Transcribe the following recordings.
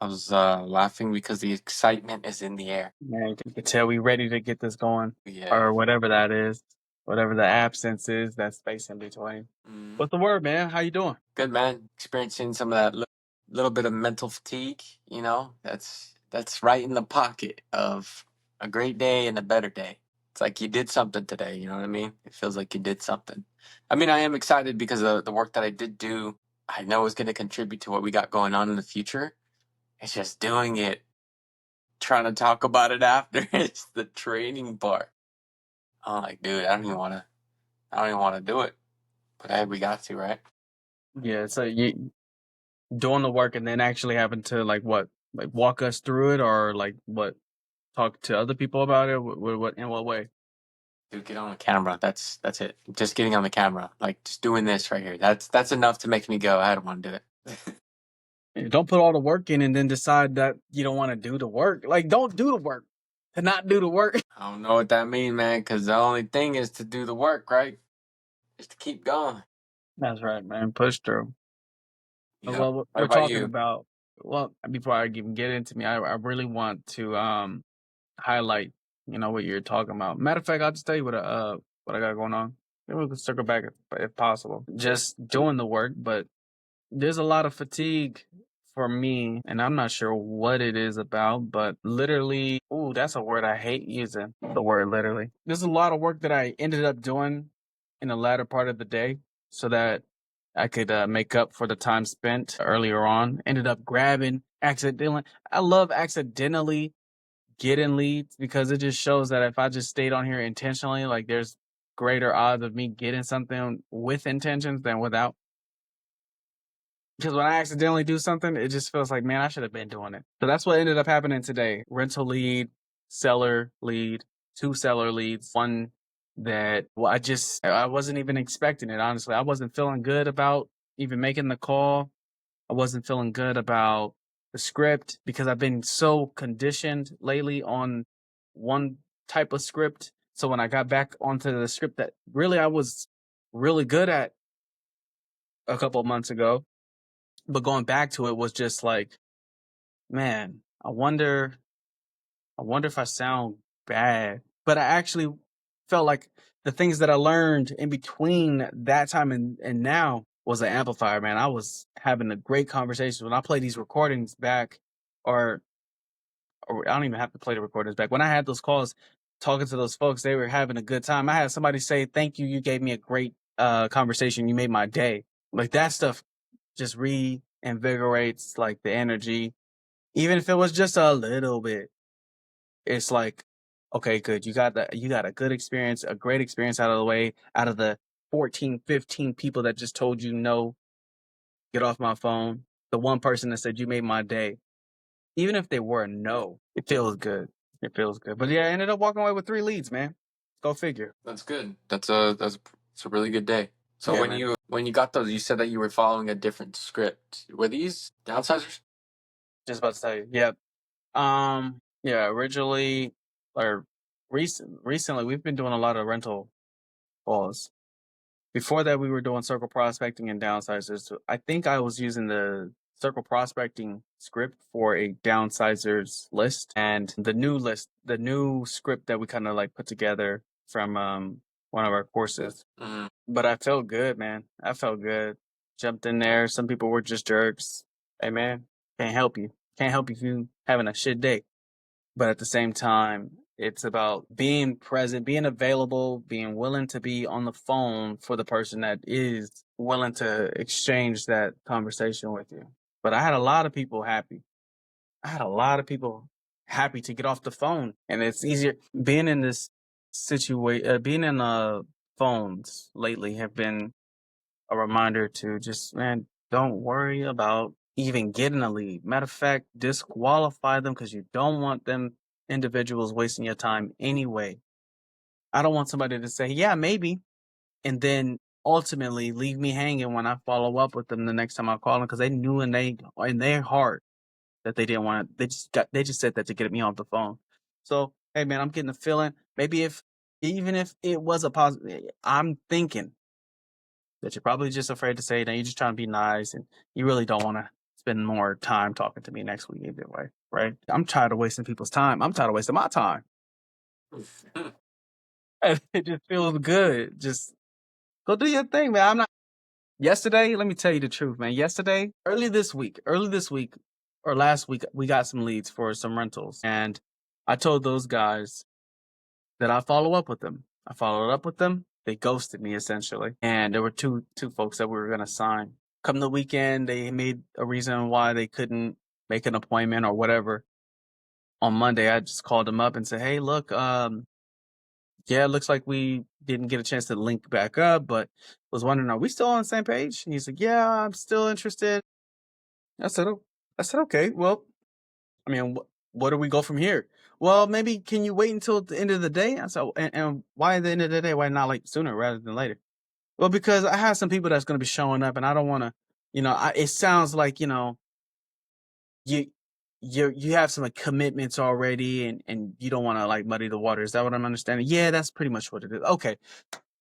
I was laughing because the excitement is in the air. Man, you can tell we ready to get this going, Yeah. or whatever that is, whatever the absence is, that space in between. Mhm. What's the word, man? How you doing? Good, man. Experiencing some of that little bit of mental fatigue. That's right in the pocket of a great day and a better day. It's like you did something today. You know what I mean? It feels like you did something. I mean, I am excited because the work that I did do, I know is going to contribute to what we got going on in the future. It's just doing it, trying to talk about it after. It's the training part. I'm like, dude, I don't even want to do it, but hey, we got to, right? Yeah, so you doing the work and then actually having to like walk us through it, or like what, talk to other people about it? What in what way? Dude, get on the camera. That's it. Just getting on the camera, like just doing this right here. That's enough to make me go. I don't want to do it. Yeah, don't put all the work in and then decide that you don't want to do the work. Like, don't do the work to not do the work. I don't know what that means, man. Because the only thing is to do the work, right? Just to keep going. That's right, man. Push through. Yep. Well, what What we're about talking you? about. Well, before I even get into me, I really want to highlight, what you're talking about. Matter of fact, I'll just tell you what I got going on. Then we can circle back if possible. Just doing the work, but there's a lot of fatigue for me, and I'm not sure what it is about, but literally, ooh, that's a word I hate using. The word literally. There's a lot of work that I ended up doing in the latter part of the day so that I could make up for the time spent earlier on. Ended up grabbing accidentally. I love accidentally getting leads because it just shows that if I just stayed on here intentionally, like there's greater odds of me getting something with intentions than without. Because when I accidentally do something, it just feels like, man, I should have been doing it. So that's what ended up happening today. Rental lead, seller lead, 2 seller leads, one that, well, I wasn't even expecting it, honestly. I wasn't feeling good about even making the call. I wasn't feeling good about the script because I've been so conditioned lately on one type of script. So when I got back onto the script that really I was really good at a couple of months ago, but going back to it was just like, man, I wonder if I sound bad. But I actually felt like the things that I learned in between that time and now was an amplifier, man. I was having a great conversation when I play these recordings back, or or I don't even have to play the recordings back. When I had those calls talking to those folks, they were having a good time. I had somebody say, "Thank you, you gave me a great conversation. You made my day." Like that stuff just reinvigorates like the energy, even if it was just a little bit. It's like, okay, good. You got a good experience, a great experience out of the way. Out of the 14, 15 people that just told you no, get off my phone. The one person that said you made my day, even if they were a no, it feels good. It feels good. But yeah, I ended up walking away with 3 leads, man. Go figure. That's good. That's a really good day. So Yeah, when man. you got those, you said that you were following a different script. Were these downsizers? Just about to tell you. Yep. Yeah, originally or recently we've been doing a lot of rental calls. Before that, we were doing circle prospecting and downsizers. So I think I was using the circle prospecting script for a downsizers list, and the new script that we kind of like put together from one of our courses. Hmm. But I felt good, man. I felt good. Jumped in there. Some people were just jerks. Hey, man, can't help you. Can't help you if you having a shit day. But at the same time, it's about being present, being available, being willing to be on the phone for the person that is willing to exchange that conversation with you. But I had a lot of people happy. I had a lot of people happy to get off the phone. And it's easier being in this situation, being in phones lately have been a reminder to just, man, don't worry about even getting a lead. Matter of fact, disqualify them because you don't want them individuals wasting your time anyway. I don't want somebody to say, yeah, maybe, and then ultimately leave me hanging when I follow up with them the next time I call them because they knew in their heart that they didn't want to. They just said that to get me off the phone. So hey, man, I'm getting a feeling. Maybe even if it was a positive, I'm thinking that you're probably just afraid to say that you're just trying to be nice and you really don't want to spend more time talking to me next week either way, right? I'm tired of wasting people's time. I'm tired of wasting my time. And it just feels good. Just go do your thing, man. I'm not. Yesterday, let me tell you the truth, man. Yesterday, early this week or last week, we got some leads for some rentals, and I told those guys that I follow up with them. I followed up with them. They ghosted me essentially, and there were two folks that we were gonna sign. Come the weekend, they made a reason why they couldn't make an appointment or whatever. On Monday, I just called them up and said, "Hey, look, yeah, it looks like we didn't get a chance to link back up, but was wondering, are we still on the same page?" And he's like, "Yeah, I'm still interested." I said, "Oh, I said, okay, well, I mean, what do we go from here?" "Well, maybe can you wait until the end of the day?" I said, and why the end of the day? Why not like sooner rather than later?" "Well, because I have some people that's going to be showing up, and I don't want to, it sounds like you you have some like commitments already, and you don't want to like muddy the water. Is that what I'm understanding?" "Yeah, that's pretty much what it is." "Okay,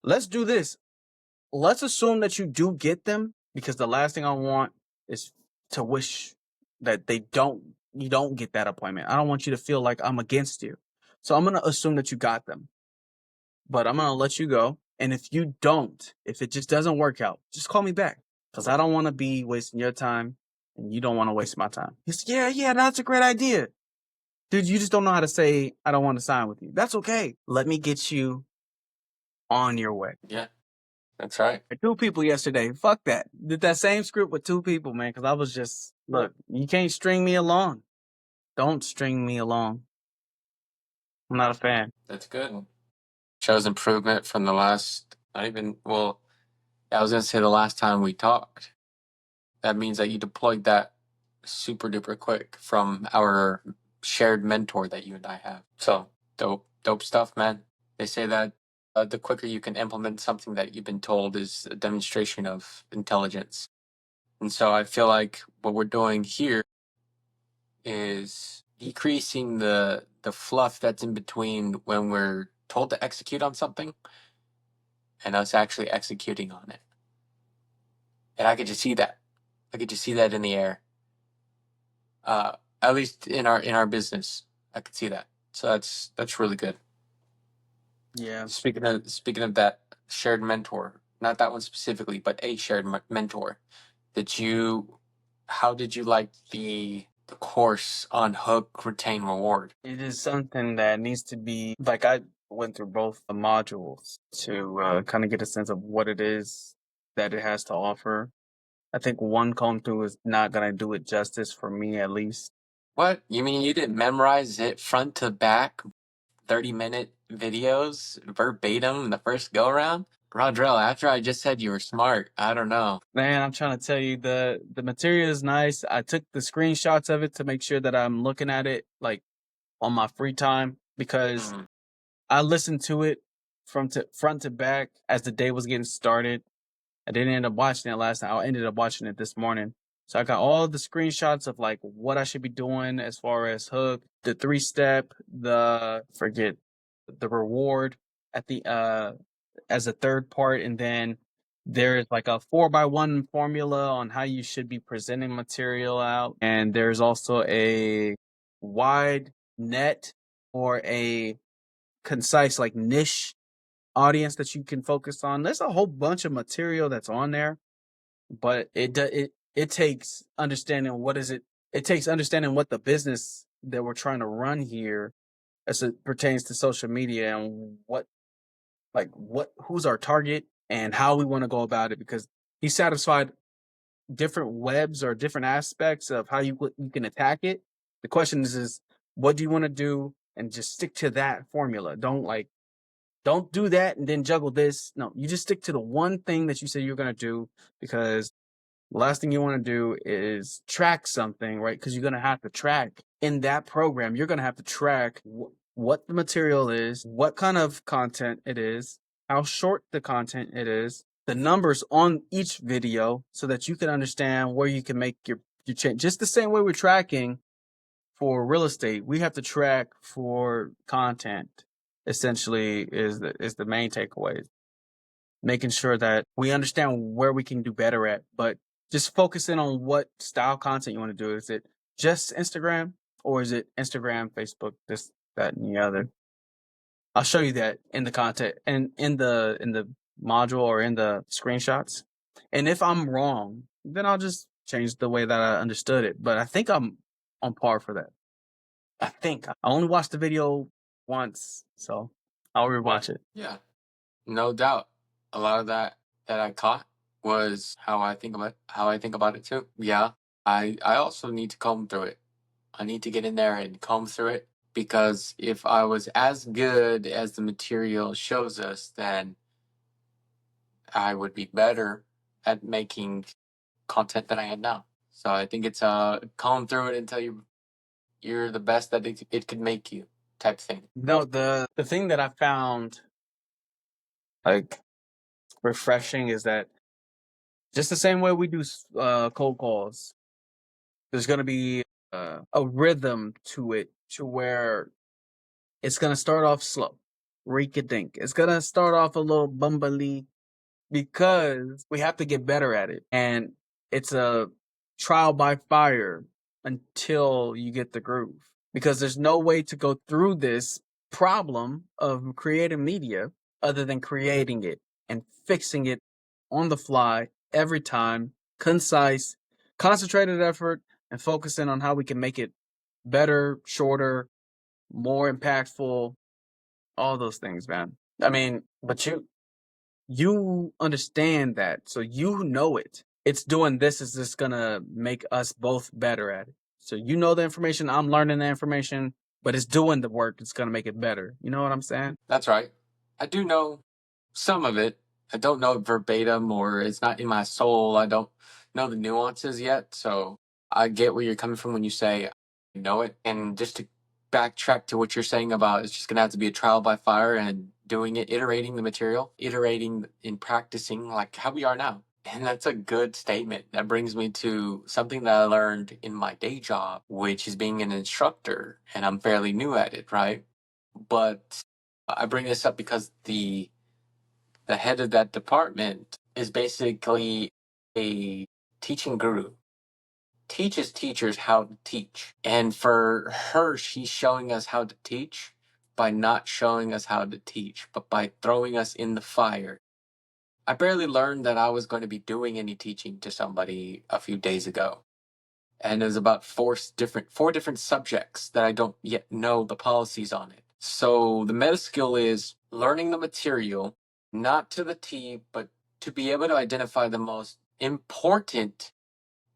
let's do this. Let's assume that you do get them, because the last thing I want is to wish that you don't get that appointment. I don't want you to feel like I'm against you. So I'm going to assume that you got them, but I'm going to let you go. And if it just doesn't work out, just call me back, because I don't want to be wasting your time and you don't want to waste my time." He said, "Yeah, that's a great idea. Dude, you just don't know how to say, I don't want to sign with you. That's okay. Let me get you on your way." Yeah, that's right. Two people yesterday. Fuck that. Did that same script with two people, man. Because I was just, look, you can't string me along. Don't string me along. I'm not a fan. That's good. Shows improvement from the last, not even, well, I was going to say the last time we talked. That means that you deployed that super duper quick from our shared mentor that you and I have. So dope stuff, man. They say that the quicker you can implement something that you've been told is a demonstration of intelligence. And so I feel like what we're doing here is decreasing the fluff that's in between when we're told to execute on something and us actually executing on it. And I could just see that. I could just see that in the air. At least in our business, I could see that. So that's really good. Yeah. Speaking of that shared mentor, not that one specifically, but a shared mentor. Did you? How did you like the course on hook, retain, reward? It is something that needs to be, like, I went through both the modules to kind of get a sense of what it is that it has to offer. I think one come through is not going to do it justice for me, at least. What? You mean you didn't memorize it front to back, 30-minute videos verbatim in the first go around? Rodrelle, after I just said you were smart, I don't know. Man, I'm trying to tell you, the material is nice. I took the screenshots of it to make sure that I'm looking at it like on my free time, because Mm. I listened to it from to front to back as the day was getting started. I didn't end up watching it last night. I ended up watching it this morning. So I got all the screenshots of like what I should be doing as far as hook, the 3-step, the reward at the as a third part, and then there's like a 4x1 formula on how you should be presenting material out, and there's also a wide net or a concise like niche audience that you can focus on. There's a whole bunch of material that's on there, but it takes understanding what is it. It takes understanding what the business that we're trying to run here as it pertains to social media, and who's our target and how we want to go about it, because he satisfied different webs or different aspects of how you can attack it. The question is what do you want to do, and just stick to that formula. Don't do that and then juggle this. No, you just stick to the one thing that you say you're going to do, because the last thing you want to do is track something, right? Because you're going to have to track in that program. You're going to have to track what the material is, what kind of content it is, how short the content it is, the numbers on each video, so that you can understand where you can make your change. Just the same way we're tracking for real estate, we have to track for content. Essentially, is the main takeaway. Making sure that we understand where we can do better at, but just focus in on what style content you want to do. Is it just Instagram, or is it Instagram, Facebook, this, that, and the other? I'll show you that in the content and in the module or in the screenshots. And if I'm wrong, then I'll just change the way that I understood it. But I think I'm on par for that. I think I only watched the video once, so I'll rewatch it. Yeah, no doubt. A lot of that I caught was how I think about it too. Yeah, I also need to comb through it. I need to get in there and comb through it because if I was as good as the material shows us, then I would be better at making content than I am now. So I think it's comb through it until you're the best that it could make you type thing. No, the thing that I found like refreshing is that just the same way we do cold calls, there's gonna be a rhythm to it, to where it's gonna start off slow, rink-a-dink. It's gonna start off a little bumbly because we have to get better at it, and it's a trial by fire until you get the groove. Because there's no way to go through this problem of creating media other than creating it and fixing it on the fly every time, concise, concentrated effort, and focusing on how we can make it better, shorter, more impactful, all those things, man. I mean, but you understand that, so you know it. It's doing this is just gonna make us both better at it. So you know the information, I'm learning the information, but it's doing the work. It's gonna make it better. You know what I'm saying? That's right. I do know some of it. I don't know it verbatim or it's not in my soul. I don't know the nuances yet. So I get where you're coming from when you say I know it. And just to backtrack to what you're saying about it's just going to have to be a trial by fire and doing it, iterating the material, iterating in practicing like how we are now. And that's a good statement. That brings me to something that I learned in my day job, which is being an instructor. And I'm fairly new at it, right? But I bring this up because the head of that department is basically a teaching guru, teaches teachers how to teach. And for her, she's showing us how to teach by not showing us how to teach, but by throwing us in the fire. I barely learned that I was going to be doing any teaching to somebody a few days ago. And there's about four different subjects that I don't yet know the policies on it. So the meta skill is learning the material, not to the T, but to be able to identify the most important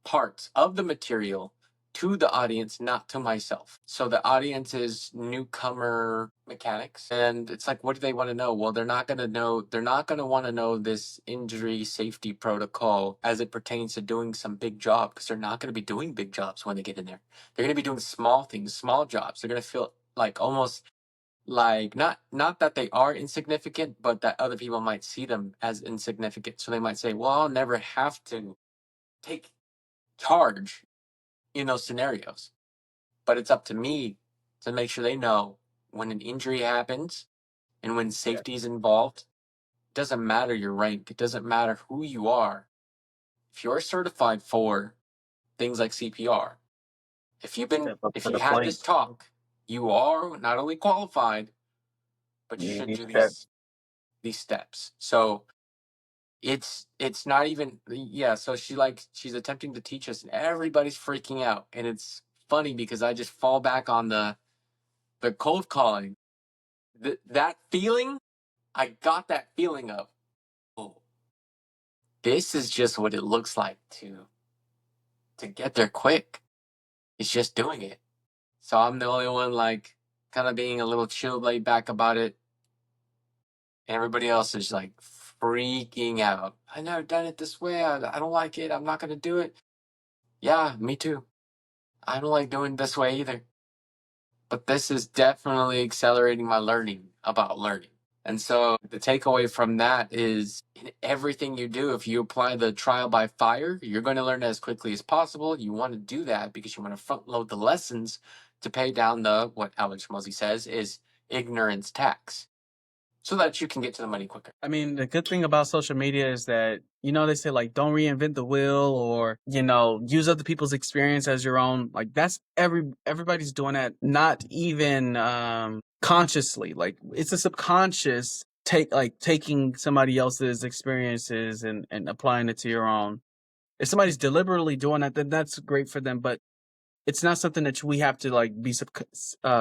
parts of the material to the audience, not to myself. So the audience is newcomer mechanics. And it's like, what do they want to know? Well, they're not going to want to know this injury safety protocol as it pertains to doing some big job because they're not going to be doing big jobs when they get in there. They're going to be doing small things, small jobs. They're going to feel like almost like not that they are insignificant, but that other people might see them as insignificant. So they might say, well, I'll never have to take charge in those scenarios. But it's up to me to make sure they know when an injury happens and when Yeah. safety is involved, it doesn't matter your rank, it doesn't matter who you are. If you're certified for things like CPR, Step up if to you the had plate. this talk, you are not only qualified, but you You should need do that. these steps. So it's not even yeah, so she's attempting to teach us and everybody's freaking out. And it's funny because I just fall back on the cold calling. That feeling, I got that feeling of, oh, this is just what it looks like to get there quick. It's just doing it. So I'm the only one like kind of being a little chill, laid back about it. And everybody else is like freaking out. I never done it this way. I don't like it. I'm not gonna do it. Yeah, me too. I don't like doing it this way either. But this is definitely accelerating my learning about learning. And so the takeaway from that is in everything you do, if you apply the trial by fire, you're going to learn as quickly as possible. You want to do that because you want to front load the lessons to pay down the, what Alex Mosey says is ignorance tax. so that you can get to the money quicker. I mean, the good thing about social media is that, they say like don't reinvent the wheel or, use other people's experience as your own. Like that's everybody's doing that, not even consciously. Like it's a subconscious taking somebody else's experiences and applying it to your own. If somebody's deliberately doing that, then that's great for them. But it's not something that we have to like be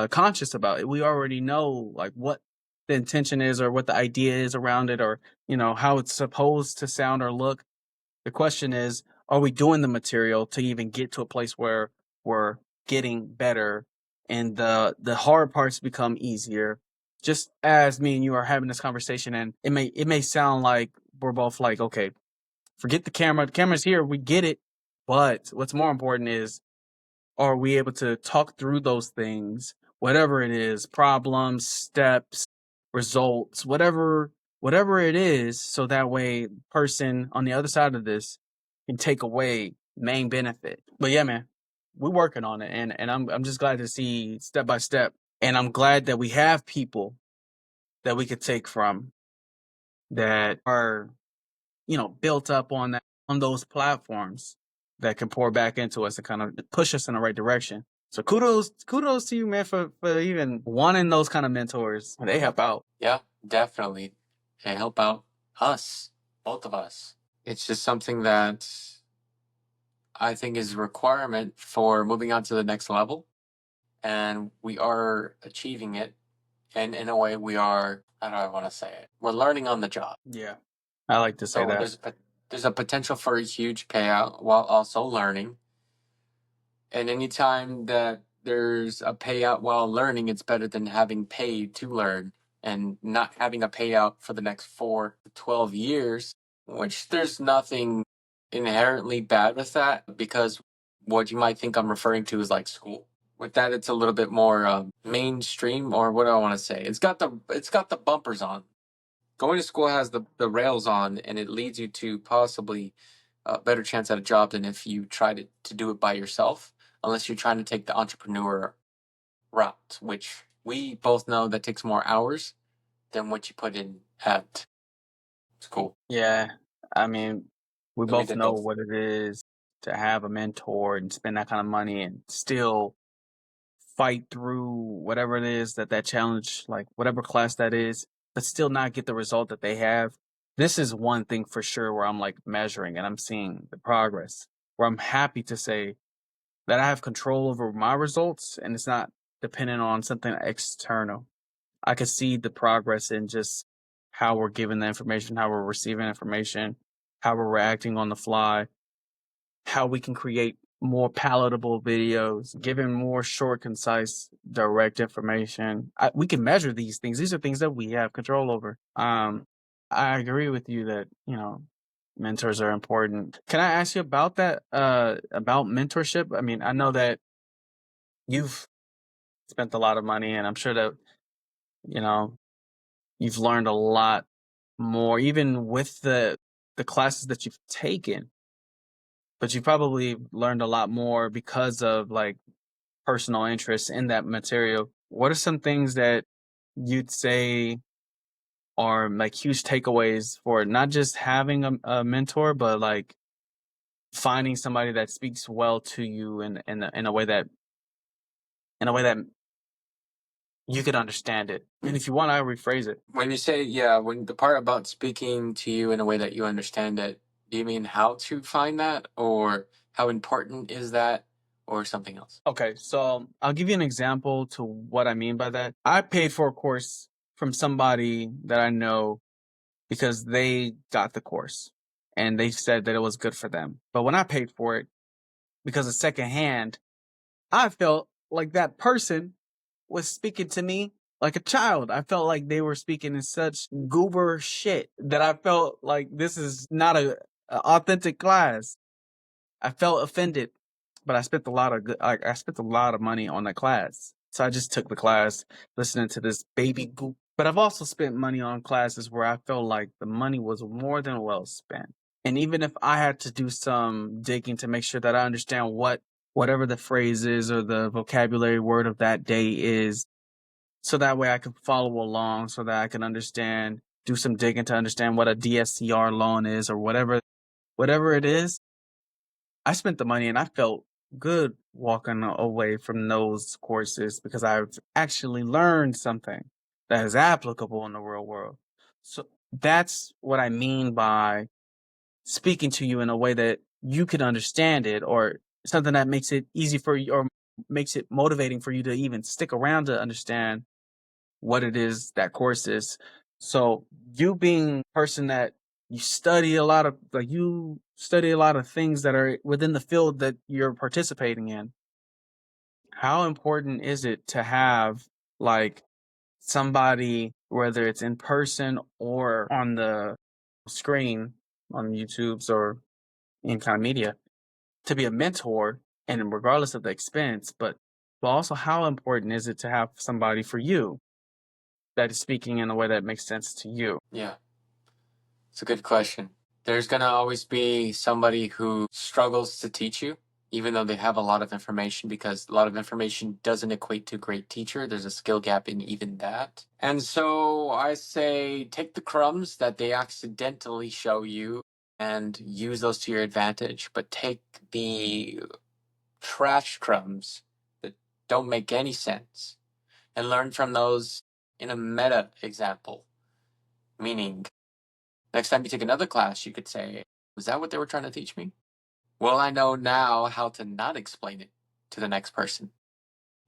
conscious about. We already know like what the intention is or what the idea is around it or how it's supposed to sound or look. The question is, are we doing the material to even get to a place where we're getting better and the hard parts become easier? Just as me and you are having this conversation, and it may sound like we're both like, okay, forget the camera. The camera's here. We get it. But what's more important is, are we able to talk through those things, whatever it is, problems, steps, results, whatever it is, so that way the person on the other side of this can take away main benefit. But yeah, man, we're working on it, and I'm just glad to see step by step. And I'm glad that we have people that we could take from that are built up on those platforms that can pour back into us and kind of push us in the right direction. So kudos to you, man, for even wanting those kind of mentors. They help out. Yeah, definitely. They help out us, both of us. It's just something that I think is a requirement for moving on to the next level. And we are achieving it. And in a way, we are, how do I want to say it? We're learning on the job. Yeah, I like to say So that. there's a potential for a huge payout while also learning. And anytime that there's a payout while learning, it's better than having paid to learn and not having a payout for the next 4 to 12 years, which there's nothing inherently bad with that because what you might think I'm referring to is like school. With that, it's a little bit more mainstream, or what do I want to say? It's got the bumpers on. Going to school has the rails on, and it leads you to possibly a better chance at a job than if you try to do it by yourself, unless you're trying to take the entrepreneur route, which we both know that takes more hours than what you put in at school. Yeah, I mean, we And we both did know both. what it is to have a mentor and spend that kind of money and still fight through whatever it is that challenge, like whatever class that is, but still not get the result that they have. This is one thing for sure where I'm like measuring and I'm seeing the progress, where I'm happy to say that I have control over my results and it's not dependent on something external. I can see the progress in just how we're giving the information, how we're receiving information, how we're reacting on the fly, how we can create more palatable videos, giving more short, concise, direct information. We can measure these things. These are things that we have control over. I agree with you that, mentors are important. Can I ask you about that, about mentorship? I mean, I know that you've spent a lot of money and I'm sure that, you know, you've learned a lot more, even with the classes that you've taken, but you probably learned a lot more because of like personal interest in that material. What are some things that you'd say are like huge takeaways for not just having a mentor, but like finding somebody that speaks well to you in a way that in a way that you could understand it. And if you want, I rephrase it. When you say, yeah, when the part about speaking to you in a way that you understand it, do you mean how to find that, or how important is that, or something else? Okay, so I'll give you an example to what I mean by that. I paid for a course from somebody that I know because they got the course and they said that it was good for them. But when I paid for it, because it's secondhand, I felt like that person was speaking to me like a child. I felt like they were speaking in such goober shit that I felt like this is not a authentic class. I felt offended, but I spent a lot of I spent a lot of money on that class. So I just took the class, listening to this baby goop. But I've also spent money on classes where I felt like the money was more than well spent. And even if I had to do some digging to make sure that I understand whatever the phrase is or the vocabulary word of that day is, so that way I can follow along, so that I can understand, do some digging to understand what a DSCR loan is or whatever it is. I spent the money and I felt good walking away from those courses because I've actually learned something that is applicable in the real world. So that's what I mean by speaking to you in a way that you can understand it, or something that makes it easy for you, or makes it motivating for you to even stick around to understand what it is that course is. So you being a person that you study a lot of things that are within the field that you're participating in. How important is it to have like somebody, whether it's in person or on the screen on YouTube's or any kind of media, to be a mentor, and regardless of the expense, but also how important is it to have somebody for you that is speaking in a way that makes sense to you? Yeah, it's a good question. There's going to always be somebody who struggles to teach you, even though they have a lot of information, because a lot of information doesn't equate to a great teacher. There's a skill gap in even that. And so I say take the crumbs that they accidentally show you and use those to your advantage, but take the trash crumbs that don't make any sense and learn from those in a meta example. Meaning, next time you take another class, you could say, was that what they were trying to teach me? Well, I know now how to not explain it to the next person.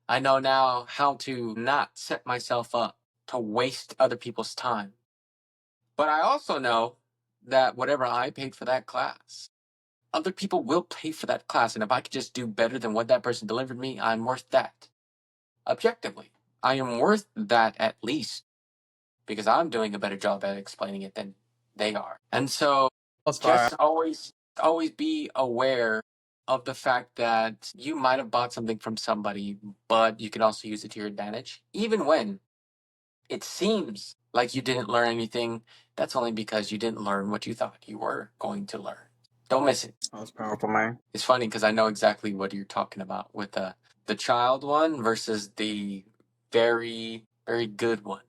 I know now how to not set myself up to waste other people's time. But I also know that whatever I paid for that class, other people will pay for that class. And if I could just do better than what that person delivered me, I'm worth that. Objectively, I am worth that at least because I'm doing a better job at explaining it than they are. And so That's fire. just always be aware of the fact that you might have bought something from somebody, but you can also use it to your advantage. Even when it seems like you didn't learn anything, that's only because you didn't learn what you thought you were going to learn. Don't miss it. That's powerful, man. It's funny because I know exactly what you're talking about with the child one versus the very, very good one.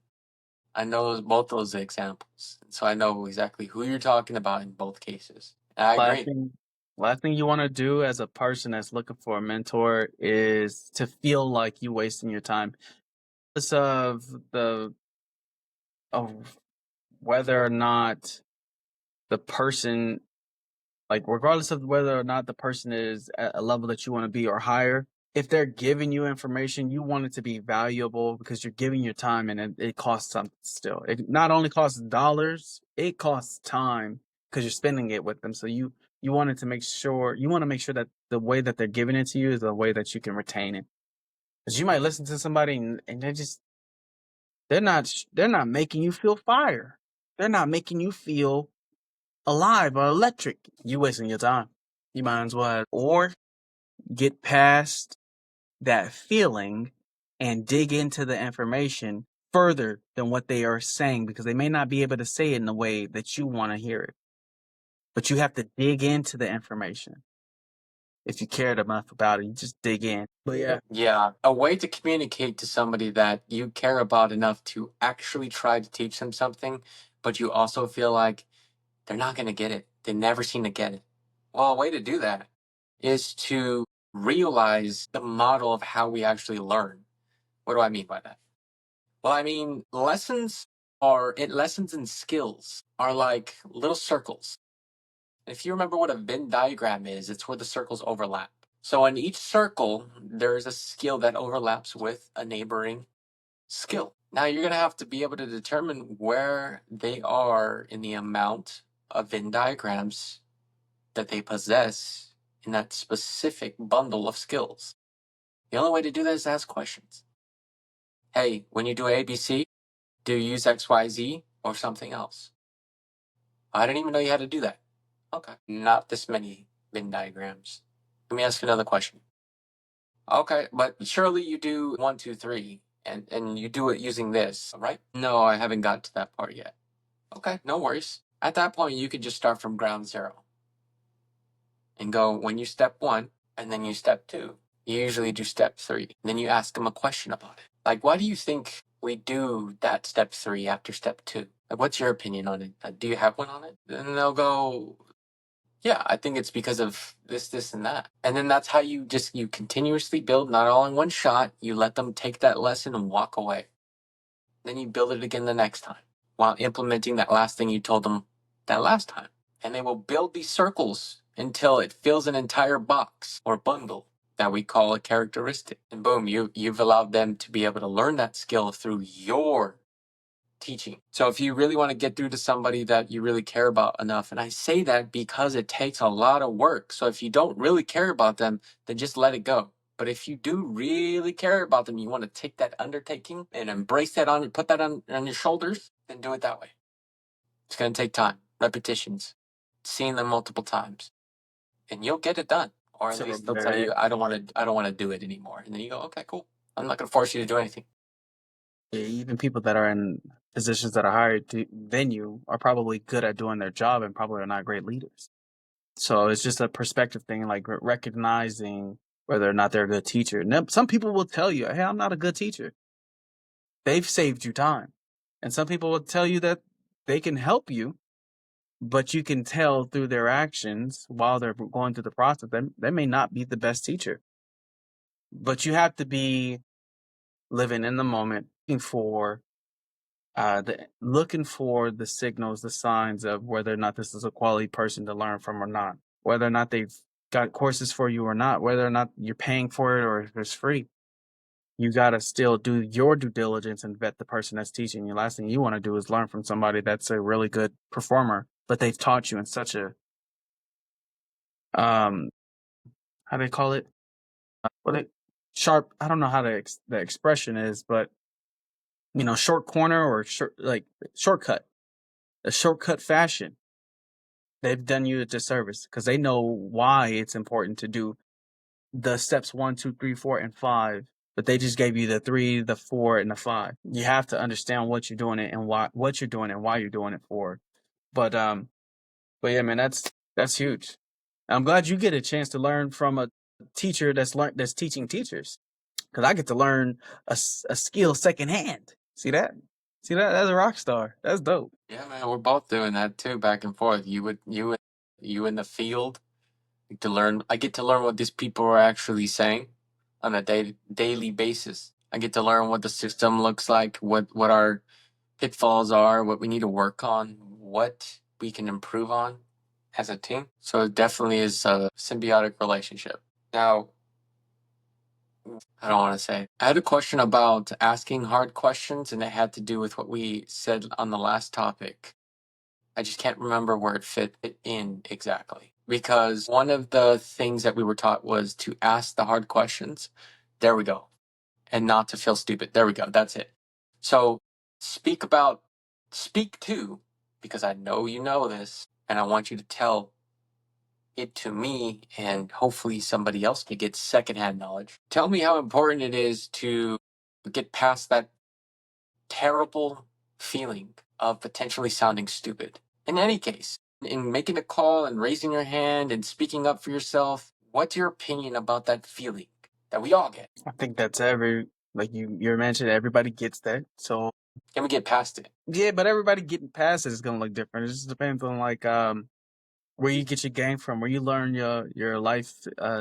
I know both those examples. So I know exactly who you're talking about in both cases. And I Last agree. thing, last thing you want to do as a person that's looking for a mentor is to feel like you wasting your time. Regardless of the of whether or not the person, like regardless of whether or not the person is at a level that you want to be or higher, if they're giving you information, you want it to be valuable because you're giving your time, and it costs something still. It not only costs dollars, it costs time because you're spending it with them. So you wanted to make sure you want to make sure that the way that they're giving it to you is the way that you can retain it. Because you might listen to somebody and they're not making you feel fire. They're not making you feel alive or electric. You wasting your time. You might as well or get past that feeling and dig into the information further than what they are saying, because they may not be able to say it in the way that you want to hear it. But you have to dig into the information. If you cared enough about it, you just dig in. But yeah, Yeah, a way to communicate to somebody that you care about enough to actually try to teach them something, but you also feel like they're not going to get it. They never seem to get it. Well, a way to do that is to realize the model of how we actually learn. What do I mean by that? Well, I mean, lessons and skills are like little circles. If you remember what a Venn diagram is, it's where the circles overlap. So in each circle, there's a skill that overlaps with a neighboring skill. Now you're going to have to be able to determine where they are in the amount of Venn diagrams that they possess in that specific bundle of skills. The only way to do that is to ask questions. Hey, when you do ABC, do you use XYZ or something else? I didn't even know you had to do that. Okay. Not this many Venn diagrams. Let me ask you another question. Okay, but surely you do one, two, three, and you do it using this, right? No, I haven't got to that part yet. Okay, no worries. At that point, you could just start from ground zero and go when you step one, and then you step two. You usually do step three. And then you ask them a question about it. Like, why do you think we do that step three after step two. Like, what's your opinion on it? Do you have one on it? And they'll go, yeah, I think it's because of this, this, and that. And then that's how you continuously build, not all in one shot. You let them take that lesson and walk away. Then you build it again the next time while implementing that last thing you told them that last time. And they will build these circles until it fills an entire box or bundle that we call a characteristic. And boom, you've allowed them to be able to learn that skill through your teaching. So if you really want to get through to somebody that you really care about enough, and I say that because it takes a lot of work. So if you don't really care about them, then just let it go. But if you do really care about them, you want to take that undertaking and embrace that on, put that on your shoulders, then do it that way. It's going to take time, repetitions, seeing them multiple times, and you'll get it done. Or at So least they'll tell you, I don't want to do it anymore. And then you go, okay, cool. I'm not going to force you to do anything. even people that are in positions that are higher than you are probably good at doing their job and probably are not great leaders. So it's just a perspective thing, like recognizing whether or not they're a good teacher. Now, some people will tell you, "Hey, I'm not a good teacher." They've saved you time, and some people will tell you that they can help you, but you can tell through their actions while they're going through the process that they may not be the best teacher. But you have to be living in the moment, looking for the signals, the signs of whether or not this is a quality person to learn from or not, whether or not they've got courses for you or not, whether or not you're paying for it or if it's free. You got to still do your due diligence and vet the person that's teaching you. Last thing you want to do is learn from somebody that's a really good performer, but they've taught you in such a, um, how do they call it? What it sharp, I don't know how the expression is, but short corner or shortcut, a shortcut fashion. They've done you a disservice because they know why it's important to do the steps 1, 2, 3, 4, and 5, but they just gave you the 3, the 4, and the 5. You have to understand what you're doing it and what you're doing and why you're doing it for. But but yeah, man, that's huge. I'm glad you get a chance to learn from a teacher that's teaching teachers because I get to learn a skill secondhand. See that? See that? That's a rock star. That's dope. Yeah, man, we're both doing that too, back and forth. You in the field to learn. I get to learn what these people are actually saying on a daily basis. I get to learn what the system looks like, what our pitfalls are, what we need to work on, what we can improve on as a team. So it definitely is a symbiotic relationship. Now, I don't want to say. I had a question about asking hard questions, and it had to do with what we said on the last topic. I just can't remember where it fit it in exactly. Because one of the things that we were taught was to ask the hard questions. There we go. And not to feel stupid. There we go. That's it. So speak about, speak to, because I know you know this, and I want you to tell it to me, and hopefully somebody else can get secondhand knowledge. Tell me how important it is to get past that terrible feeling of potentially sounding stupid. In any case, in making a call and raising your hand and speaking up for yourself, what's your opinion about that feeling that we all get? I think that's like you mentioned, everybody gets that. So Can we get past it? yeah, but everybody getting past it is gonna look different. It just depends on like where you get your game from, where you learn your life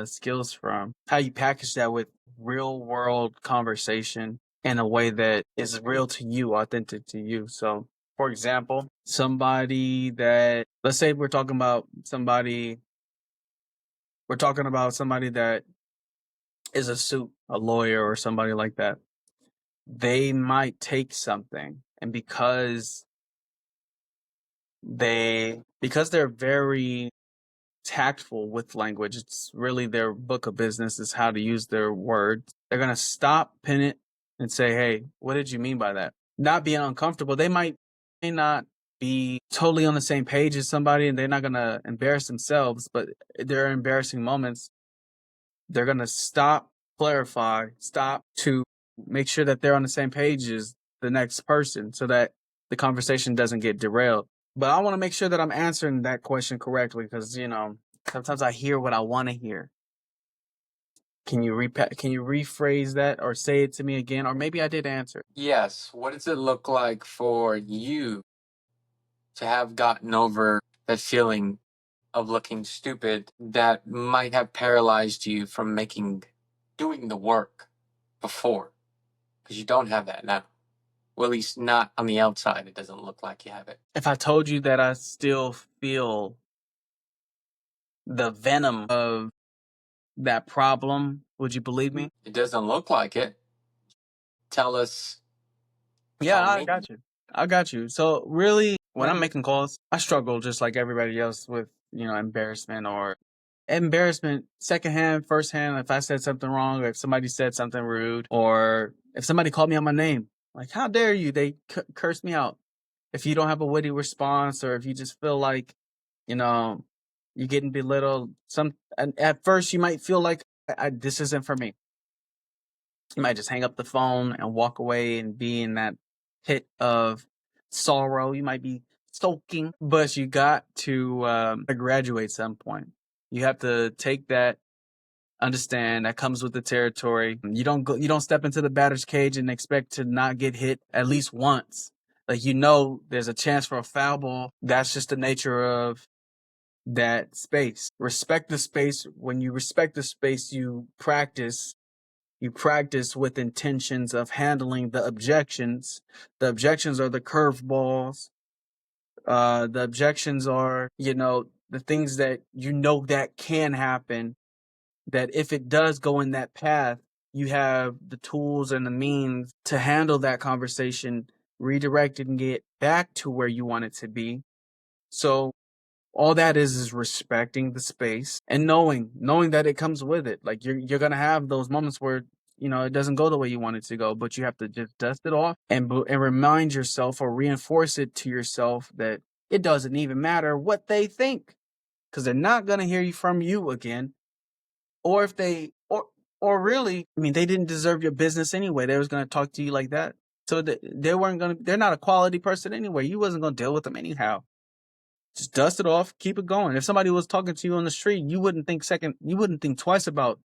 skills from, how you package that with real world conversation in a way that is real to you, authentic to you. So, for example, somebody that let's say we're talking about somebody that is a lawyer or somebody like that. They might take something, and because they're very tactful with language. It's really their book of business is how to use their words. They're going to stop, pin it, and say, hey, what did you mean by that? Not being uncomfortable. May not be totally on the same page as somebody and they're not going to embarrass themselves, but there are embarrassing moments. They're going to stop, clarify, stop to make sure that they're on the same page as the next person so that the conversation doesn't get derailed. But I want to make sure that I'm answering that question correctly because, sometimes I hear what I want to hear. Can you rephrase that or say it to me again? Or maybe I did answer. Yes. What does it look like for you to have gotten over that feeling of looking stupid that might have paralyzed you from doing the work before? Because you don't have that now. Well, at least not on the outside. It doesn't look like you have it. If I told you that I still feel the venom of that problem, would you believe me? It doesn't look like it. Tell us, Yeah, tell I me. got you. I got you. So really, when I'm making calls, I struggle just like everybody else with, embarrassment, secondhand, firsthand. If I said something wrong, or if somebody said something rude, or if somebody called me on my name, like, how dare you? They curse me out. If you don't have a witty response, or if you just feel like, you know, you're getting belittled, and at first you might feel like this isn't for me. You might just hang up the phone and walk away and be in that pit of sorrow. You might be soaking, but you got to graduate some point. You have to take that, understand that comes with the territory. You don't step into the batter's cage and expect to not get hit at least once. Like, there's a chance for a foul ball. That's just the nature of that space. Respect the space. When you respect the space, you practice with intentions of handling the objections. The objections are the curveballs. The objections are, the things that that can happen. That if it does go in that path, you have the tools and the means to handle that conversation, redirect it, and get back to where you want it to be. So all that is respecting the space and knowing that it comes with it. Like, you're gonna have those moments where it doesn't go the way you want it to go, but you have to just dust it off and remind yourself or reinforce it to yourself that it doesn't even matter what they think, because they're not gonna hear you from you again. Or if they or really, I mean, they didn't deserve your business anyway. They was gonna talk to you like that, so they weren't gonna. They're not a quality person anyway. You wasn't gonna deal with them anyhow. Just dust it off, keep it going. If somebody was talking to you on the street, you wouldn't think twice about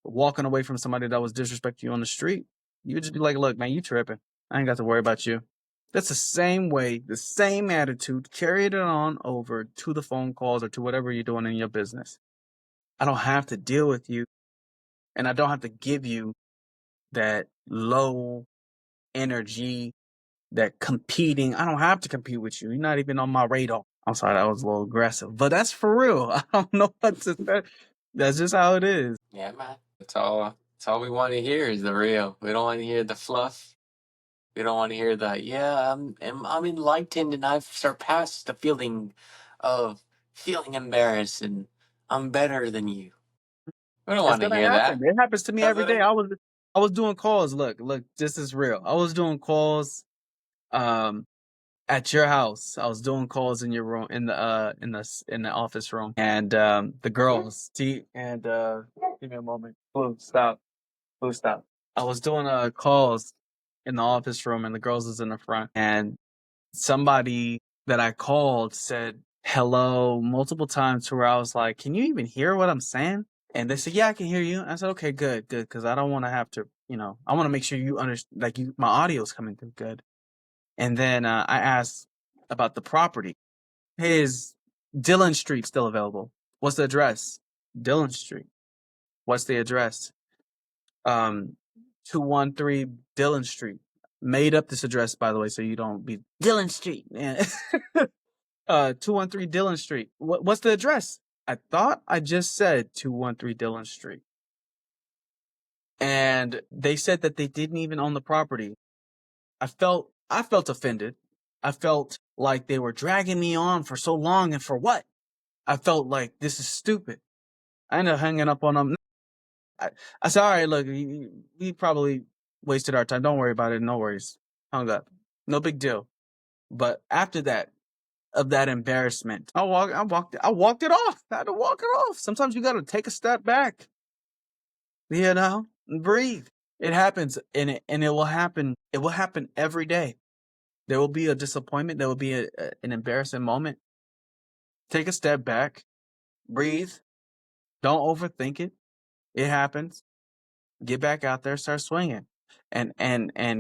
walking away from somebody that was disrespecting you on the street. You would just be like, look, man, you tripping. I ain't got to worry about you. That's the same way, the same attitude, carry it on over to the phone calls or to whatever you're doing in your business. I don't have to deal with you, and I don't have to give you that low energy, that competing. I don't have to compete with you. You're not even on my radar. I'm sorry, that was a little aggressive, but that's for real. I don't know what to say. That's just how it is. Yeah, man. That's all we want to hear is the real. We don't want to hear the fluff. We don't want to hear the, yeah, I'm enlightened and I've surpassed the feeling of feeling embarrassed and I'm better than you. We don't It's want to gonna hear happen. that, It happens to me every doesn't day. it? I was doing calls. Look, this is real. I was doing calls um at your house. I was doing calls in your room, in the office room, and the girls. Give me a moment. Blue, stop. Blue, stop. I was doing calls in the office room, and the girls was in the front, and somebody that I called said hello multiple times to where I was like, "Can you even hear what I'm saying?" And they said, "Yeah, I can hear you." I said, "Okay, good, good," because I don't want to have to, I want to make sure you understand, like, my audio's coming through good. And then I asked about the property. Hey, is Dillon Street still available? What's the address? Dillon Street. What's the address? Um, 213 Dillon Street. Made up this address, by the way, so you don't be Dillon Street. Man. 213 Dillon Street. What's the address? I thought I just said 213 Dillon Street. And they said that they didn't even own the property. I felt offended. I felt like they were dragging me on for so long, and for what? I felt like this is stupid. I ended up hanging up on them. I, I said, all right, look, we probably wasted our time. Don't worry about it. No worries. Hung up. No big deal. But after that, of that embarrassment, I walked it off. I had to walk it off. Sometimes you got to take a step back, and breathe. It happens, and it will happen. It will happen every day. There will be a disappointment. There will be an embarrassing moment. Take a step back, breathe. Don't overthink it. It happens. Get back out there, start swinging. And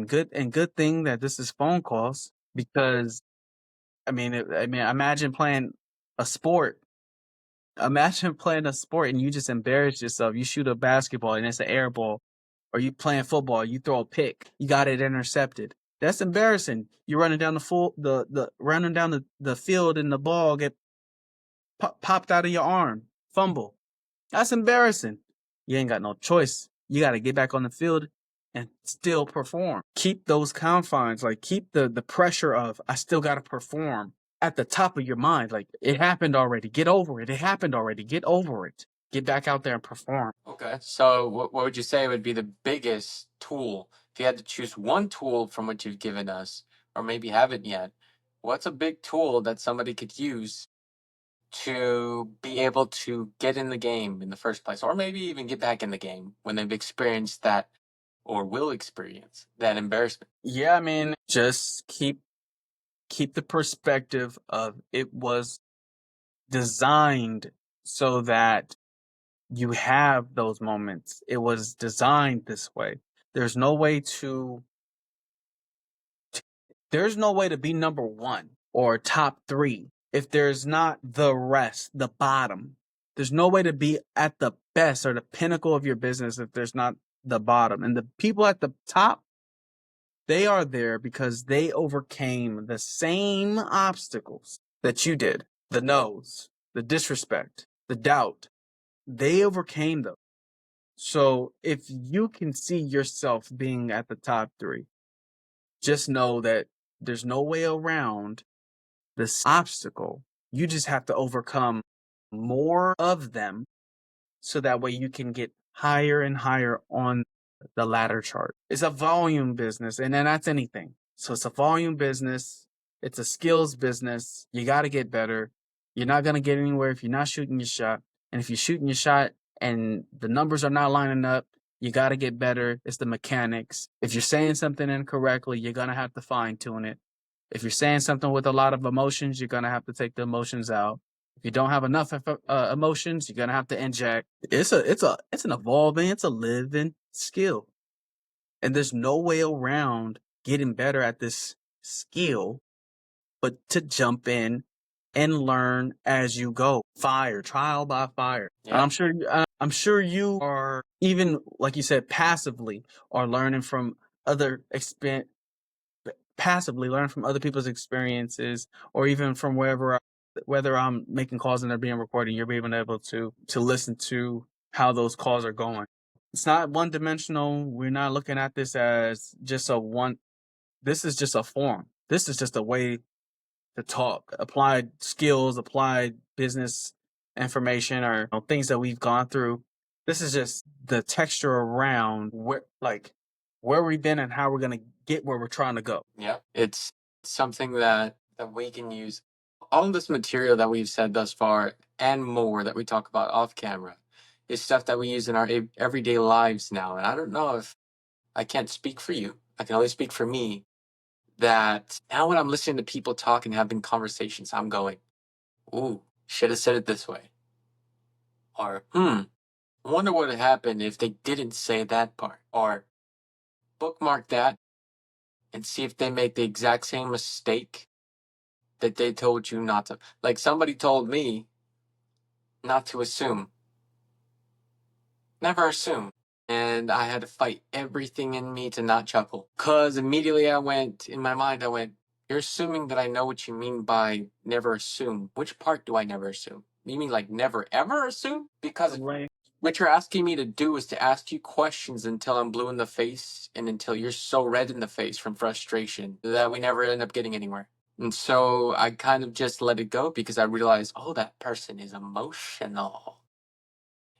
good thing that this is phone calls because I mean, imagine playing a sport. Imagine playing a sport and you just embarrass yourself. You shoot a basketball and it's an air ball, or you playing football, you throw a pick, you got it intercepted. That's embarrassing. You're running down the running down the field and the ball get popped out of your arm, fumble. That's embarrassing. You ain't got no choice. You got to get back on the field and still perform. Keep those confines, like keep the pressure of I still got to perform at the top of your mind. Like it happened already. Get over it. It happened already. Get over it. Get back out there and perform. Okay. So what would you say would be the biggest tool? If you had to choose one tool from what you've given us, or maybe haven't yet, what's a big tool that somebody could use to be able to get in the game in the first place, or maybe even get back in the game when they've experienced that or will experience that embarrassment? Yeah, I mean, just keep the perspective of it was designed so that you have those moments. It was designed this way. There's no way to there's no way to be number 1 or top 3 if there's not the rest, the bottom. There's no way to be at the best or the pinnacle of your business if there's not the bottom. And the people at the top, they are there because they overcame the same obstacles that you did. The no's, the disrespect, the doubt. They overcame them. So if you can see yourself being at the top 3, just know that there's no way around this obstacle. You just have to overcome more of them so that way you can get higher and higher on the ladder chart. It's a volume business, and then that's anything. So it's a volume business, it's a skills business. You got to get better. You're not going to get anywhere if you're not shooting your shot. And if you're shooting your shot and the numbers are not lining up, you got to get better. It's the mechanics. If you're saying something incorrectly, you're going to have to fine tune it. If you're saying something with a lot of emotions, you're going to have to take the emotions out. If you don't have enough emotions, you're gonna have to inject. It's an evolving, it's a living skill, and there's no way around getting better at this skill, but to jump in and learn as you go. Trial by fire. And Yeah. I'm sure you are even like you said passively or learning from other passively learn from other people's experiences or even from whether I'm making calls and they're being recorded, you're being able to listen to how those calls are going. It's not one dimensional. We're not looking at this as just a one. This is just a form. This is just a way to talk. Applied skills, applied business information, or things that we've gone through. This is just the texture around where we've been and how we're gonna get where we're trying to go. Yeah. It's something that we can use. All of this material that we've said thus far and more that we talk about off camera is stuff that we use in our everyday lives now. And I don't know if I can't speak for you. I can only speak for me that now when I'm listening to people talk and having conversations, I'm going, ooh, should have said it this way. Or, I wonder what would happen if they didn't say that part. Or bookmark that and see if they make the exact same mistake that they told you not to. Like somebody told me not to assume. Never assume. And I had to fight everything in me to not chuckle. Because immediately in my mind, I went, you're assuming that I know what you mean by never assume. Which part do I never assume? You mean like never ever assume? Because Right. what you're asking me to do is to ask you questions until I'm blue in the face and until you're so red in the face from frustration that we never end up getting anywhere. And so I kind of just let it go because I realized, oh, that person is emotional.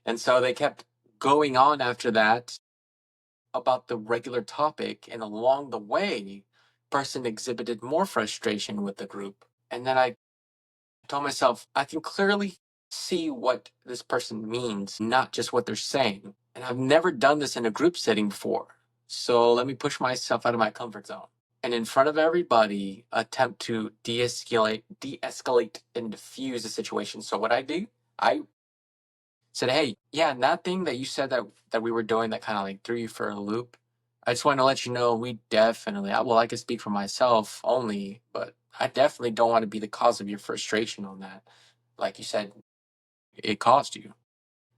And so they kept going on after that about the regular topic, and along the way, person exhibited more frustration with the group. And then I told myself, I can clearly see what this person means, not just what they're saying. And I've never done this in a group setting before. So let me push myself out of my comfort zone. And in front of everybody, attempt to de-escalate and diffuse the situation. So what I do, I said, "Hey, yeah, that thing that you said that we were doing that kind of like threw you for a loop. I just want to let you know we definitely, well, I can speak for myself only, but I definitely don't want to be the cause of your frustration on that. Like you said, it caused you.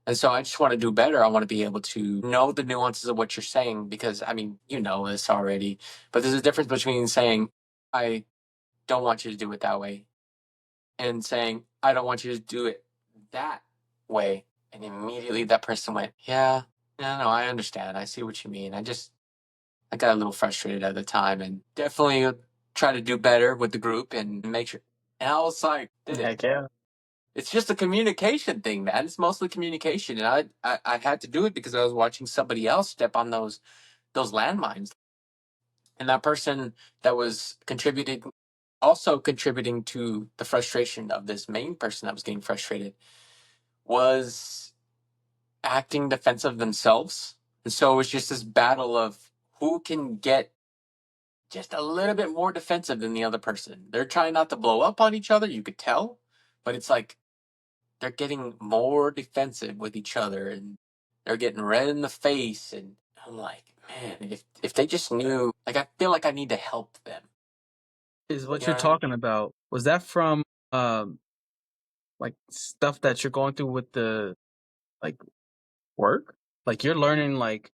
And so I just want to do better. I want to be able to know the nuances of what you're saying because, I mean, you know this already, but there's a difference between saying, I don't want you to do it that way, and saying, I don't want you to do it that way. And immediately that person went, yeah, no, no, I understand. I see what you mean. I got a little frustrated at the time and definitely try to do better with the group and make sure. And I was like, did it. Heck yeah. It's just a communication thing, man. It's mostly communication. And I had to do it because I was watching somebody else step on those landmines. And that person that was contributing, also contributing to the frustration of this main person that was getting frustrated, was acting defensive themselves. And so it was just this battle of who can get just a little bit more defensive than the other person. They're trying not to blow up on each other, you could tell, but it's like they're getting more defensive with each other and they're getting red in the face. And I'm like, man, if they just knew, like, I feel like I need to help them. Is what You you're know what I mean? talking about. Was that from like stuff that you're going through with the like work? Like you're learning like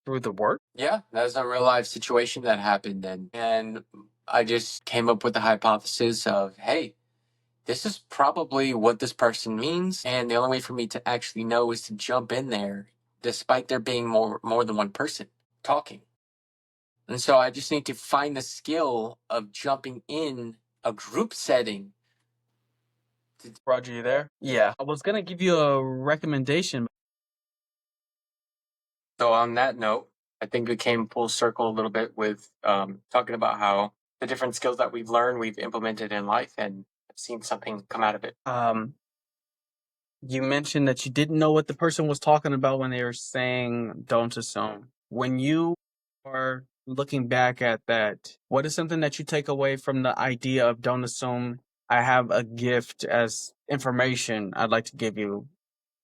through the work? Yeah, that's a real life situation that happened. And I just came up with the hypothesis of, hey, this is probably what this person means. And the only way for me to actually know is to jump in there, despite there being more than one person talking. And so I just need to find the skill of jumping in a group setting. Roger, you there? Yeah. I was gonna give you a recommendation. So on that note, I think we came full circle a little bit with talking about how the different skills that we've learned, we've implemented in life, and have seen something come out of it. You mentioned that you didn't know what the person was talking about when they were saying don't assume. When you are looking back at that, what is something that you take away from the idea of don't assume? I have a gift as information I'd like to give you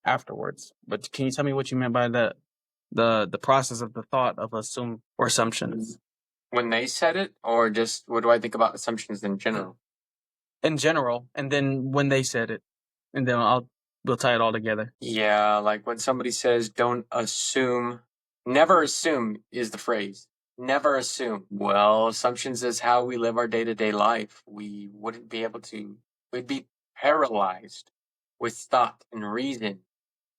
afterwards. But can you tell me what you meant by that? The process of the thought of assume or assumptions When they said it, or just what do I think about assumptions in general? in general, and then when they said it, and then we'll tie it all together. Yeah, like when somebody says, don't assume, never assume is the phrase. Never assume. Well, assumptions is how we live our day to day life. We wouldn't be able to, we'd be paralyzed with thought and reason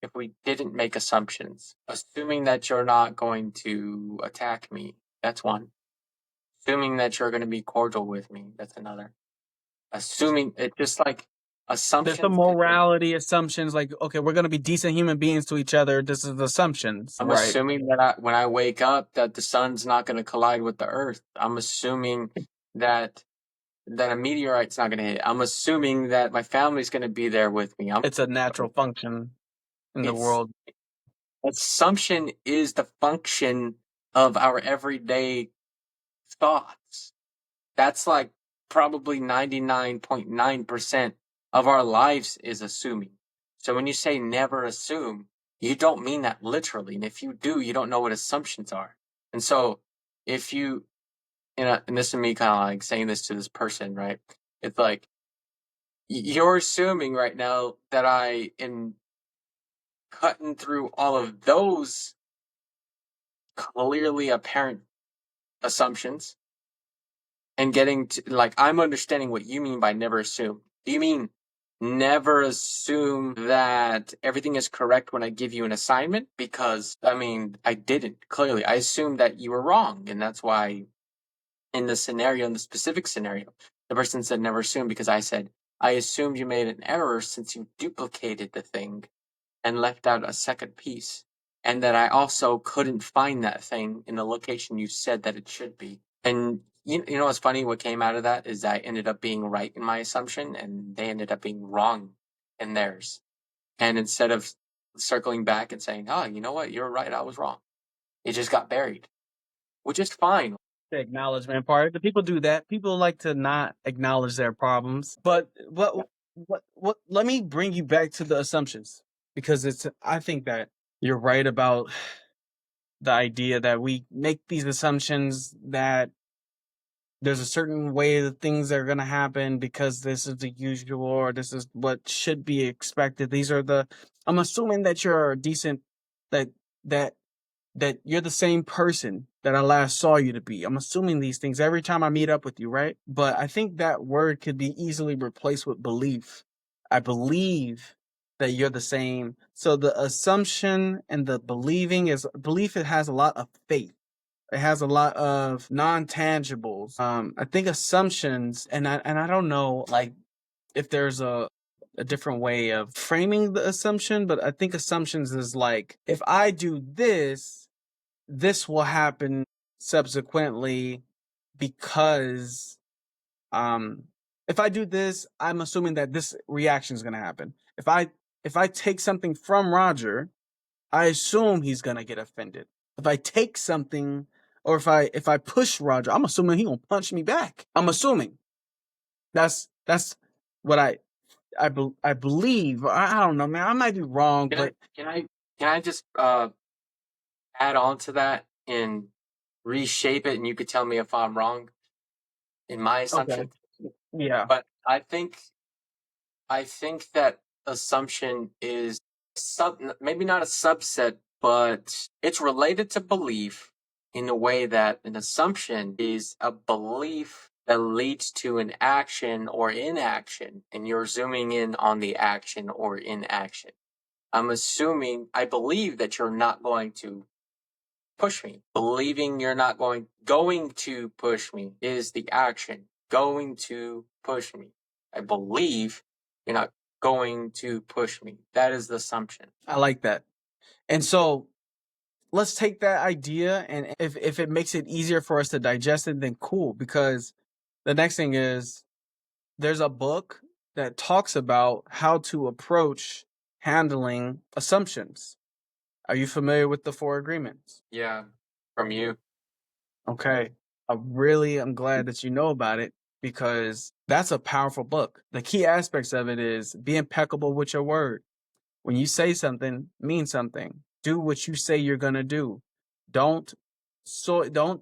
if we didn't make assumptions. Assuming that you're not going to attack me, that's one. Assuming that you're going to be cordial with me, that's another. Assuming it just like There's some assumptions can make. morality assumptions like, okay, we're going to be decent human beings to each other. This is assumptions, I'm right? assuming that when I wake up, that the sun's not going to collide with the earth. I'm assuming that a meteorite's not going to hit. I'm assuming that my family's going to be there with me. It's a natural function in the It's world. assumption is the function of our everyday thoughts. That's like probably 99.9% of our lives is assuming. So when you say never assume, you don't mean that literally. And if you do, you don't know what assumptions are. And so if you, and this is me kind of like saying this to this person, right? It's like, you're assuming right now that I am cutting through all of those clearly apparent assumptions and getting to, like, I'm understanding what you mean by never assume. Do you mean never assume that everything is correct when I give you an assignment? Because I mean, I didn't clearly. I assumed that you were wrong, and that's why in the scenario, in the specific scenario, the person said never assume because I said I assumed you made an error since you duplicated the thing and left out a second piece, and that I also couldn't find that thing in the location you said that it should be. And you know what's funny? What came out of that is I ended up being right in my assumption, and they ended up being wrong in theirs. And instead of circling back and saying, "Oh, you know what? You're right. I was wrong," it just got buried, which is fine. The acknowledgement part. The people do that. People like to not acknowledge their problems. But let me bring you back to the assumptions. because I think that you're right about the idea that we make these assumptions that there's a certain way that things are going to happen because this is the usual or this is what should be expected. I'm assuming that you're a decent, that, that, that you're the same person that I last saw you to be. I'm assuming these things every time I meet up with you, right? But I think that word could be easily replaced with belief. I believe that you're the same. So the assumption and the belief, it has a lot of faith. It has a lot of non-tangibles. I think assumptions, and I don't know, like, if there's a different way of framing the assumption, but I think assumptions is like, if I do this, this will happen subsequently because um if I do this, I'm assuming that this reaction is going to happen. If I take something from Roger, I assume he's gonna get offended. If I take something, or if I push Roger, I'm assuming he gonna punch me back. I'm assuming that's what I believe. I don't know, man. I might be wrong, Can I but can I can I just add on to that and reshape it, and you could tell me if I'm wrong in my okay, assumption. yeah, But I think that assumption is maybe not a subset, but it's related to belief in a way that an assumption is a belief that leads to an action or inaction, and you're zooming in on the action or inaction. I believe that you're not going to push me. Believing you're not going to push me is the action. Going to push me. I believe you're not going to push me. That is the assumption. I like that. And so let's take that idea, and if it makes it easier for us to digest it, then cool. Because the next thing is, there's a book that talks about how to approach handling assumptions. Are you familiar with the Four Agreements? Yeah, from you. Okay. I really am glad that you know about it because that's a powerful book. The key aspects of it is be impeccable with your word. When you say something, mean something. Do what you say you're going to do. Don't don't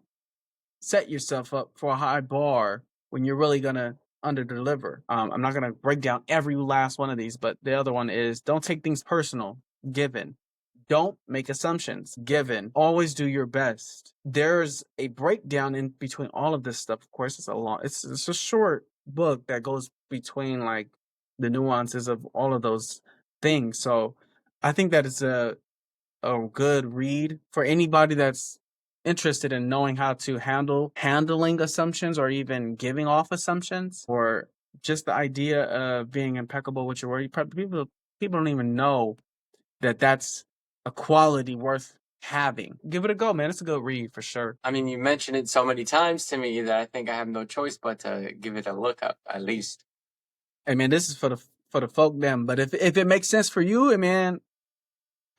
set yourself up for a high bar when you're really gonna underdeliver. I'm not gonna break down every last one of these, but the other one is don't take things personal. Given. Don't make assumptions. Given. Always do your best. There's a breakdown in between all of this stuff. Of course, it's a short book that goes between like the nuances of all of those things. So I think that it's a good read for anybody that's interested in knowing how to handling assumptions or even giving off assumptions, or just the idea of being impeccable with your word. People don't even know that that's a quality worth having. Give it a go, man. It's a good read for sure. I mean, you mentioned it so many times to me that I think I have no choice but to give it a look up at least. Hey, man, this is for the folk them. But if it makes sense for you, hey, man,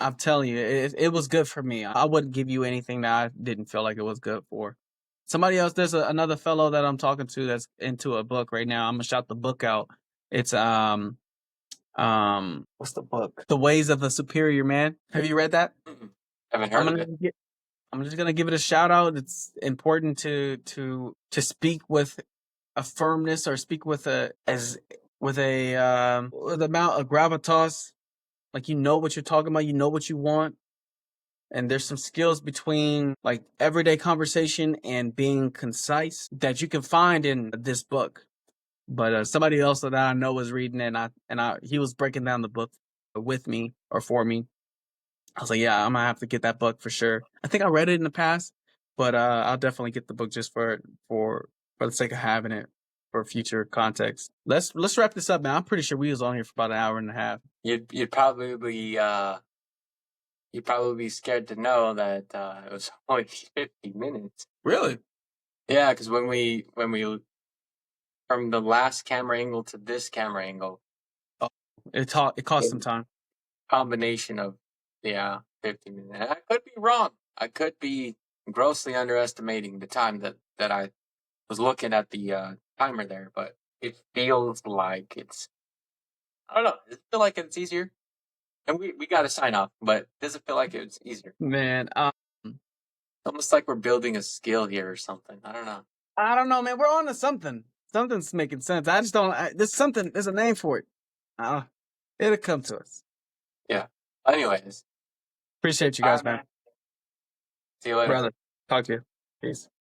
I'm telling you, it was good for me. I wouldn't give you anything that I didn't feel like it was good for. Somebody else, there's another fellow that I'm talking to that's into a book right now. I'm gonna shout the book out. It's what's the book? The Ways of a Superior Man. Have you read that? Mm-mm. Haven't I'm heard of gonna it. I'm just gonna give it a shout out. It's important to speak with a firmness, or speak with a as with a with amount of gravitas. Like, you know what you're talking about, you know what you want. And there's some skills between like everyday conversation and being concise that you can find in this book. But somebody else that I know was reading it, and he was breaking down the book with me or for me. I was like, yeah, I'm gonna have to get that book for sure. I think I read it in the past, but I'll definitely get the book just for the sake of having it for future context. Let's wrap this up, man. I'm pretty sure we was on here for about an hour and a half. You'd probably be scared to know that it was only 50 minutes. Really? Yeah, because when we from the last camera angle to this camera angle, Oh, it cost some it time. combination of, yeah, 50 minutes. And I could be wrong. I could be grossly underestimating the time that I was looking at the timer there, but it feels like it's, I don't know. Does it feel like it's easier? And we got to sign off, but does it feel like it's easier? Man, It's almost like we're building a skill here or something. I don't know. I don't know, man. We're on to something. Something's making sense. I just don't. There's something. There's a name for it. Uh, it'll come to us. Yeah. Anyways, Appreciate you all guys, right, man. man. See you later. Brother, talk to you. Peace.